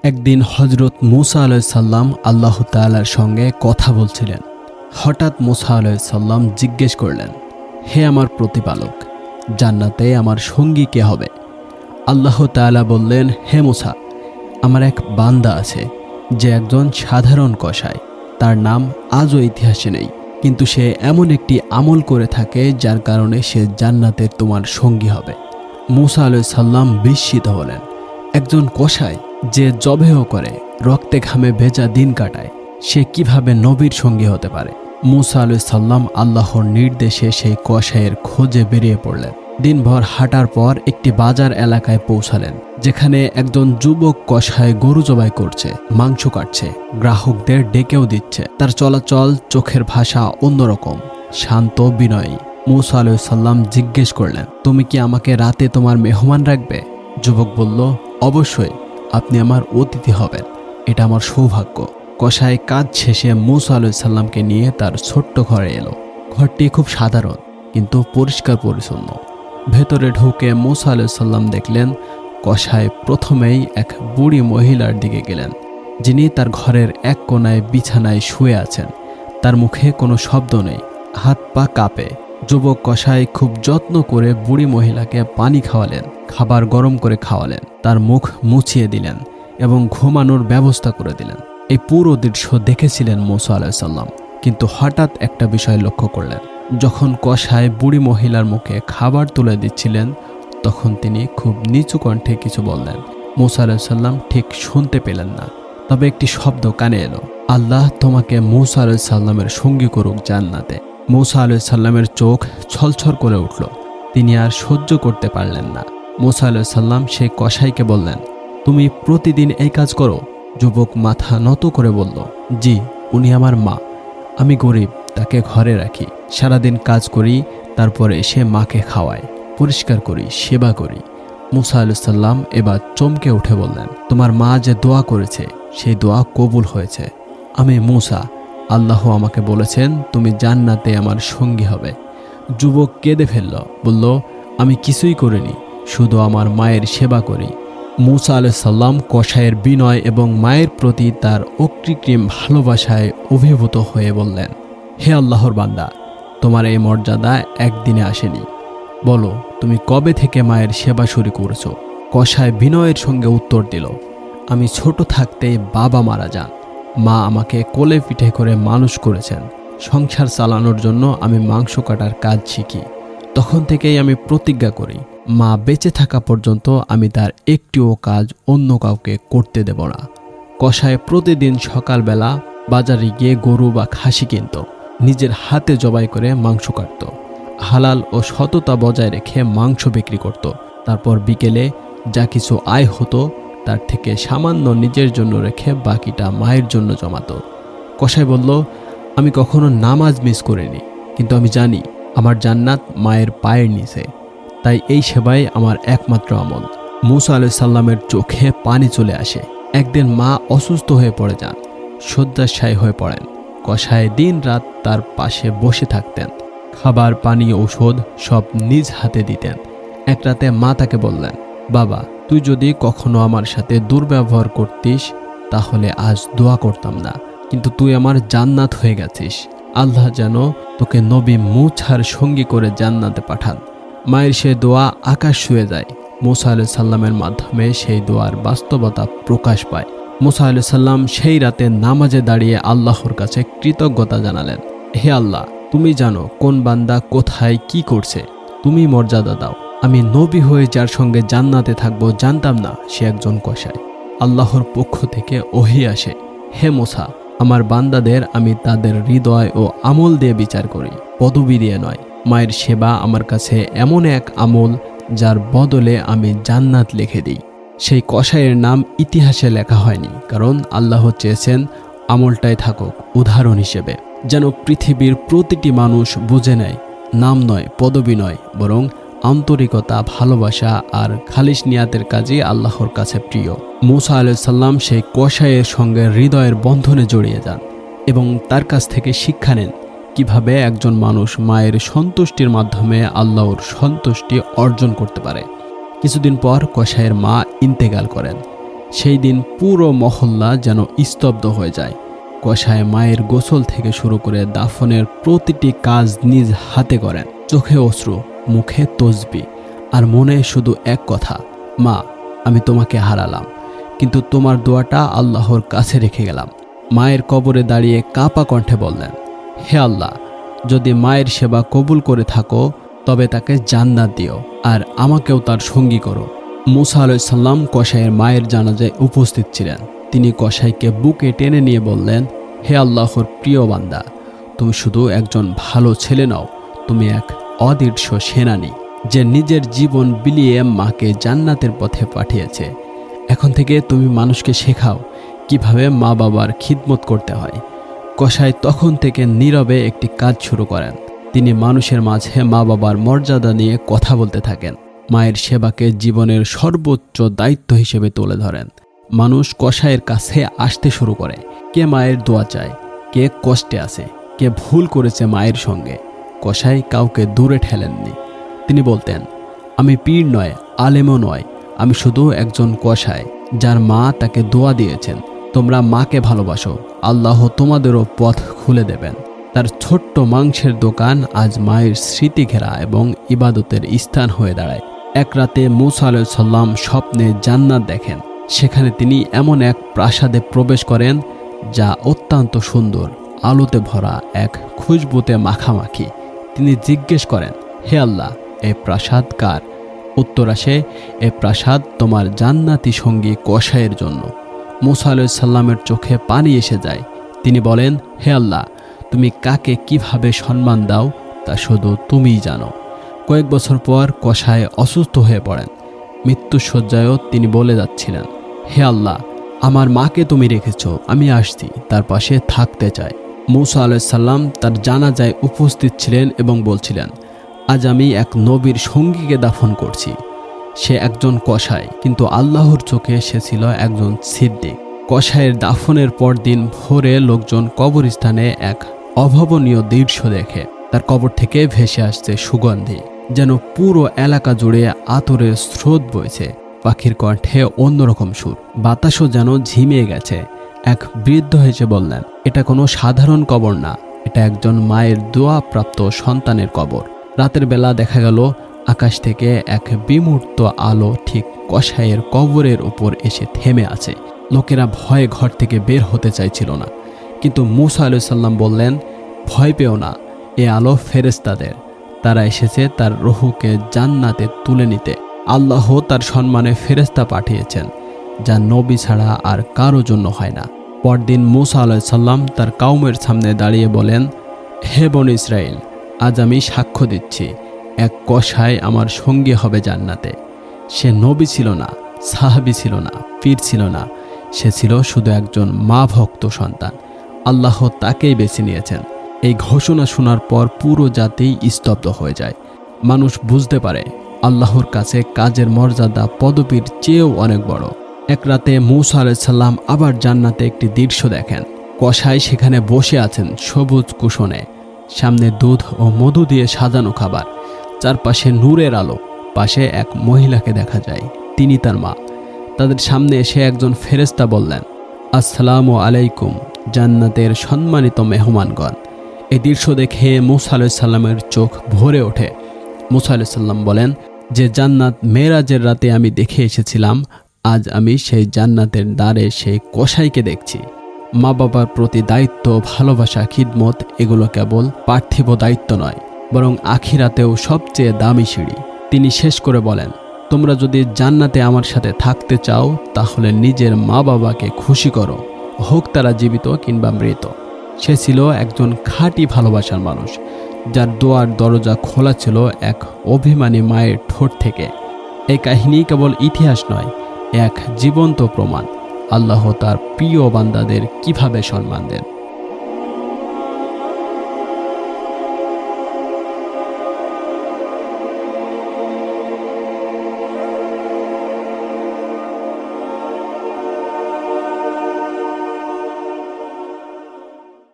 একদিন হযরত মূসা আলাইহিস সালাম আল্লাহ তাআলার সঙ্গে কথা বলছিলেন। হঠাৎ মূসা আলাইহিস সালাম জিজ্ঞেস করলেন, হে আমার প্রতিপালক, জান্নাতে আমার সঙ্গী কে হবে? আল্লাহ তাআলা বললেন, হে মূসা, আমার এক বান্দা আছে যে একজন সাধারণ কসাই। তার নাম আজও ইতিহাসে নেই, কিন্তু সে এমন একটি আমল করে থাকে যার কারণে সে জান্নাতের তোমার সঙ্গী হবে। মূসা আলাইহিস সালাম বিস্মিত হলেন। একজন কসাই যে জবেহ করে, রক্তে ঘামে ভেজা দিন কাটায়, সে কিভাবে নবীর সঙ্গী হতে পারে? মূসা আলাইহিস সালাম আল্লাহর নির্দেশে সেই কসাইয়ের খোঁজে বেরিয়ে পড়লেন। দিনভর হাঁটার পর একটি বাজার এলাকায় পৌঁছালেন, যেখানে একজন যুবক কসাই গরু জবাই করছে, মাংস কাটছে, গ্রাহকদের ডেকেও দিচ্ছে। তার চলাচল, চোখের ভাষা অন্যরকম, শান্ত, বিনয়ী। মূসা আলাইহিস সালাম জিজ্ঞেস করলেন, তুমি কি আমাকে রাতে তোমার মেহমান রাখবে? যুবক বলল, অবশ্যই, আপনি আমার অতিথি হবেন, এটা আমার সৌভাগ্য। কসাই কাজ শেষে মূসা আলাইহিস সালামকে নিয়ে তার ছোট্ট ঘরে এলো। ঘরটি খুব সাধারণ কিন্তু পরিষ্কার পরিচ্ছন্ন। ভেতরে ঢুকে মূসা আলাইহিস সালাম দেখলেন, কসাই প্রথমেই এক বুড়ি মহিলার দিকে গেলেন, যিনি তার ঘরের এক কোণায় বিছানায় শুয়ে আছেন। তার মুখে কোনো শব্দ নেই, হাত পা কাঁপে। যুবক কসাই খুব যত্ন করে বুড়ি মহিলাকে পানি খাওয়ালেন, খাবার গরম করে খাওয়ালেন, তার মুখ মুছিয়ে দিলেন এবং ঘুমানোর ব্যবস্থা করে দিলেন। এই পুরো দৃশ্য দেখেছিলেন মূসা আলাইহিস সালাম, কিন্তু হঠাৎ একটা বিষয় লক্ষ্য করলেন। যখন কসাই বুড়ি মহিলার মুখে খাবার তুলে দিচ্ছিলেন, তখন তিনি খুব নিচু কণ্ঠে কিছু বললেন। মূসা আলাইহিস সালাম ঠিক শুনতে পেলেন না, তবে একটি শব্দ কানে এলো, আল্লাহ তোমাকে মূসা আলাইহিস সালামের সঙ্গী করুক জান্নাতে। মূসা আলাইহিস সালামের চোখ ছলছল করে উঠল। তিনি আর সহ্য করতে পারলেন না। মূসা আলাইহিস সালাম সেই কসাইকে বললেন, তুমি প্রতিদিন এই কাজ করো? যুবক মাথা নত করে বলল, জি, উনি আমার মা। আমি গরিব, তাকে ঘরে রাখি, সারাদিন কাজ করি, তারপরে সে মাকে খাওয়ায়, পরিষ্কার করি, সেবা করি। মূসা আলাইহিস সালাম এবার চমকে উঠে বললেন, তোমার মা যে দোয়া করেছে সেই দোয়া কবুল হয়েছে। আমি মূসা, আল্লাহ আমাকে বলেছেন তুমি জান্নাতে আমার সঙ্গী হবে। যুবক কেঁদে ফেলল, বলল, আমি কিছুই করিনি, শুধু আমার মায়ের সেবা করি। মূসা আলাইহিস সালাম কসাইয়ের বিনয় এবং মায়ের প্রতি তার অকৃত্রিম ভালোবাসায় অভিভূত হয়ে বললেন, হে আল্লাহর বান্দা, তোমার এই মর্যাদা একদিনে আসেনি। বলো, তুমি কবে থেকে মায়ের সেবা শুরু করেছো? কসাই বিনয়ের সঙ্গে উত্তর দিল, আমি ছোট থাকতেই বাবা মারা যান। মা আমাকে কোলে পিঠে করে মানুষ করেছেন। সংসার চালানোর জন্য আমি মাংস কাটার কাজ শিখি। তখন থেকেই আমি প্রতিজ্ঞা করি, মা বেঁচে থাকা পর্যন্ত আমি তার একটিও কাজ অন্য কাউকে করতে দেব না। কসাই প্রতিদিন সকালবেলা বাজারে গিয়ে গরু বা খাসি কিনত, নিজের হাতে জবাই করে মাংস কাটত, হালাল ও সততা বজায় রেখে মাংস বিক্রি করত। তারপর বিকেলে যা কিছু আয় হতো তার থেকে সামান্য নিজের জন্য রেখে বাকিটা মায়ের জন্য জমাতো। কসাই বলল, আমি কখনো নামাজ মিস করিনি, কিন্তু আমি জানি আমার জান্নাত মায়ের পায়ের নিচে, তাই এই সেবাই আমার একমাত্র আমল। মূসা আলাইহিস সালামের চোখে পানি চলে আসে। একদিন মা অসুস্থ হয়ে পড়ে যান, শয্যাশায়ী হয়ে পড়েন। কসাই দিন রাত তার পাশে বসে থাকতেন, খাবার, পানি, ঔষধ সব নিজ হাতে দিতেন। এক রাতে মা তাকে বললেন, বাবা, তুই যদি কখনো আমার সাথে দুর্ব্যবহার করতিস তাহলে আজ দোয়া করতাম না, কিন্তু তুই আমার জান্নাত হয়ে গেছিস। আল্লাহ যেন তোকে নবী মূসার সঙ্গী করে জান্নাতে পাঠান। মায়ের সে দোয়া আকাশ ছুঁয়ে যায়। মূসা আলাইহিস সালামের মাধ্যমে সেই দোয়ার বাস্তবতা প্রকাশ পায়। মূসা আলাইহিস সালাম সেই রাতে নামাজে দাঁড়িয়ে আল্লাহর কাছে কৃতজ্ঞতা জানালেন, হে আল্লাহ, তুমি জানো কোন বান্দা কোথায় কি করছে, তুমি মর্যাদা দাও। আমি নবী হয়ে যার সঙ্গে জান্নাতে থাকবো জানতাম না সে একজন কসাই। আল্লাহর পক্ষ থেকে ওহী আসে, হে মূসা, আমার বান্দাদের আমি তাদের হৃদয় ও আমল দিয়ে বিচার করি, পদবি দিয়ে নয়। মায়ের সেবা আমার কাছে এমন এক আমল যার বদলে আমি জান্নাত লিখে দিই। সেই কসাইয়ের নাম ইতিহাসে লেখা হয়নি, কারণ আল্লাহ চেয়েছেন আমলটাই থাকুক উদাহরণ হিসেবে, যেন পৃথিবীর প্রতিটি মানুষ বুঝে নেয় নাম নয়, পদবি নয়, বরং আন্তরিকতা, ভালোবাসা আর খালিস নিয়াতের কাজই আল্লাহর কাছে প্রিয়। মূসা আলাইহিস সালাম সেই কসাইয়ের সঙ্গে হৃদয়ের বন্ধনে জড়িয়ে যান এবং তার কাছ থেকে শিক্ষা নেন কিভাবে একজন মানুষ মায়ের সন্তুষ্টির মাধ্যমে আল্লাহর সন্তুষ্টি অর্জন করতে পারে। কিছুদিন পর কসাইয়ের মা ইন্তেকাল করেন। সেই দিন পুরো মহল্লা যেন স্তব্ধ হয়ে যায়। কসাই মায়ের গোসল থেকে শুরু করে দাফনের প্রতিটি কাজ নিজ হাতে করেন। চোখে অশ্রু, মুখে তসবিহ, আর মনে শুধু এক কথা, মা, আমি তোমাকে হারালাম, কিন্তু তোমার দোয়াটা আল্লাহর কাছে রেখে গেলাম। মায়ের কবরে দাঁড়িয়ে কাঁপা কণ্ঠে বললেন, হে আল্লাহ, যদি মায়ের সেবা কবুল করে থাকো তবে তাকে জান্নাত দিও, আর আমাকেও তার সঙ্গী করো। মুসা আলাইহিস সালাম কসাইয়ের মায়ের জানাজায় উপস্থিত ছিলেন। তিনি কসাইকে বুকে টেনে নিয়ে বললেন, হে আল্লাহর প্রিয় বান্দা, তুমি শুধু একজন ভালো ছেলে নও, তুমি এক অদৃশ্য সেনানী, যে নিজের জীবন বিলিয়ে মাকে জান্নাতের পথে পাঠিয়েছে। এখন থেকে তুমি মানুষকে শেখাও কিভাবে মা বাবার খিদমত করতে হয়। কসাই তখন থেকে নীরবে একটি কাজ শুরু করেন। তিনি মানুষের মাঝে মা বাবার মর্যাদা নিয়ে কথা বলতে থাকেন, মায়ের সেবাকে জীবনের সর্বোচ্চ দায়িত্ব হিসেবে তুলে ধরেন। মানুষ কসাইয়ের কাছে আসতে শুরু করে। কে মায়ের দোয়া চায়, কে কষ্টে আছে, কে ভুল করেছে মায়ের সঙ্গে। কসাই কাউকে দূরে ঠেলেননি। তিনি বলতেন, আমি পীর নয়, আলেমও নয়, আমি শুধু একজন কসাই, যার মা তাকে দোয়া দিয়েছেন। তোমরা মাকে ভালোবাসো, আল্লাহ তোমাদেরও পথ খুলে দেবেন। তার ছোট্ট মাংসের দোকান আজ মায়ের স্মৃতি ঘেরা এবং ইবাদতের স্থান হয়ে দাঁড়ায়। এক রাতে মুসা আলাইহিস সালাম স্বপ্নে জান্নাত দেখেন। সেখানে তিনি এমন এক প্রাসাদে প্রবেশ করেন যা অত্যন্ত সুন্দর, আলোতে ভরা, এক খুশবুতে মাখামাখি। তিনি জিজ্ঞেস করেন, হে আল্লাহ, এই প্রাসাদ কার? উত্তর আসে, এ প্রাসাদ তোমার জান্নাতি সঙ্গী কসাইয়ের জন্য। মুসা আলাইহিস সালামের চোখে পানি এসে যায়। তিনি বলেন, হে আল্লাহ, তুমি কাকে কিভাবে সম্মান দাও তা শুধু তুমিই জানো। কয়েক বছর পর কসাই অসুস্থ হয়ে পড়েন। মৃত্যুশয্যায়ও তিনি বলে যাচ্ছিলেন, হে আল্লাহ, আমার মাকে তুমি রেখেছ, আমি আসছি, তার পাশে থাকতে চাই। মুসা আলাইহিস সালাম তার জানাজায় উপস্থিত ছিলেন এবং বলছিলেন, আজ আমি এক নবীর সঙ্গীকে দাফন করছি। সে একজন কসাই, কিন্তু আল্লাহর চোখে সে ছিল একজন সিদ্দিক। কসাইয়ের দাফনের পর দিন ভোরে লোকজন কবরস্থানে এক অভাবনীয় দৃশ্য দেখে। তার কবর থেকে ভেসে আসছে সুগন্ধি, যেন পুরো এলাকা জুড়ে আতরের স্রোত বইছে। পাখির কণ্ঠে অন্যরকম সুর, বাতাসও যেন ঝিমিয়ে গেছে। এক বৃদ্ধ হেসে বললেন, এটা কোনো সাধারণ কবর না, এটা একজন মায়ের দোয়া প্রাপ্ত সন্তানের কবর। রাতের বেলা দেখা গেল আকাশ থেকে এক বিমূর্ত আলো ঠিক কসাইয়ের কবরের উপর এসে থেমে আছে। লোকেরা ভয়ে ঘর থেকে বের হতে চাইছিল না, কিন্তু মুসা আলাইহিস সালাম বললেন, ভয় পেও না, এ আলো ফেরেশতাদের, তারা এসেছে তার রূহকে জান্নাতে তুলে নিতে। আল্লাহ তার সম্মানে ফেরেশতা পাঠিয়েছেন, যা নবী ছাড়া আর কারো জন্য হয় না। পরদিন মুসা আলাইহিস সালাম তার কওমের সামনে দাঁড়িয়ে বলেন, হে বনী ইসরাইল, আজ আমি সাক্ষ্য দিচ্ছি, এক কসাই আমার সঙ্গী হবে জান্নাতে। সে নবী ছিল না, সাহাবী ছিল না, পীর ছিল না, সে ছিল শুধু একজন মা ভক্ত সন্তান। আল্লাহ তাকেই বেছে নিয়েছেন। এই ঘোষণা শোনার পর পুরো জাতি স্তব্ধ হয়ে যায়। মানুষ বুঝতে পারে আল্লাহর কাছে কাজের মর্যাদা পদবীর চেয়েও অনেক বড়। এক রাতে মুসা আলাইহিস সালাম আবার জান্নাতে একটি দৃশ্য দেখেন। কসাই সেখানে বসে আছেন সবুজ কুশনে, সামনে দুধ ও মধু দিয়ে সাজানো খাবার, চারপাশে নূরের আলো। পাশে এক মহিলাকে দেখা যায়, তিনি তার মা। তাদের সামনে এসে একজন ফেরেশতা বললেন, আসসালামু আলাইকুম, জান্নাতের সম্মানিত মেহমানগণ। এই দৃশ্য দেখে মুসা আলাইহিস সালামের চোখ ভরে ওঠে। মুসা আলাইহিস সালাম বলেন, যে জান্নাত মেরাজের রাতে আমি দেখে এসেছিলাম, আজ আমি সেই জান্নাতের দ্বারে সেই কসাইকে দেখছি। মা বাবার প্রতি দায়িত্ব, ভালোবাসা, খিদমত, এগুলো কেবল পার্থিব দায়িত্ব নয়, বরং আখিরাতেও সবচেয়ে দামি সিঁড়ি। তিনি শেষ করে বলেন, তোমরা যদি জান্নাতে আমার সাথে থাকতে চাও তাহলে নিজের মা বাবাকে খুশি করো, হোক তারা জীবিত কিংবা মৃত। সে ছিল একজন খাঁটি ভালোবাসার মানুষ, যার দোয়ার দরজা খোলা ছিল এক অভিমানী মায়ের ঠোঁট থেকে। এই কাহিনী কেবল ইতিহাস নয়, এক জীবন্ত প্রমাণ আল্লাহ তার প্রিয় বান্দাদের কিভাবে সম্মান দেন।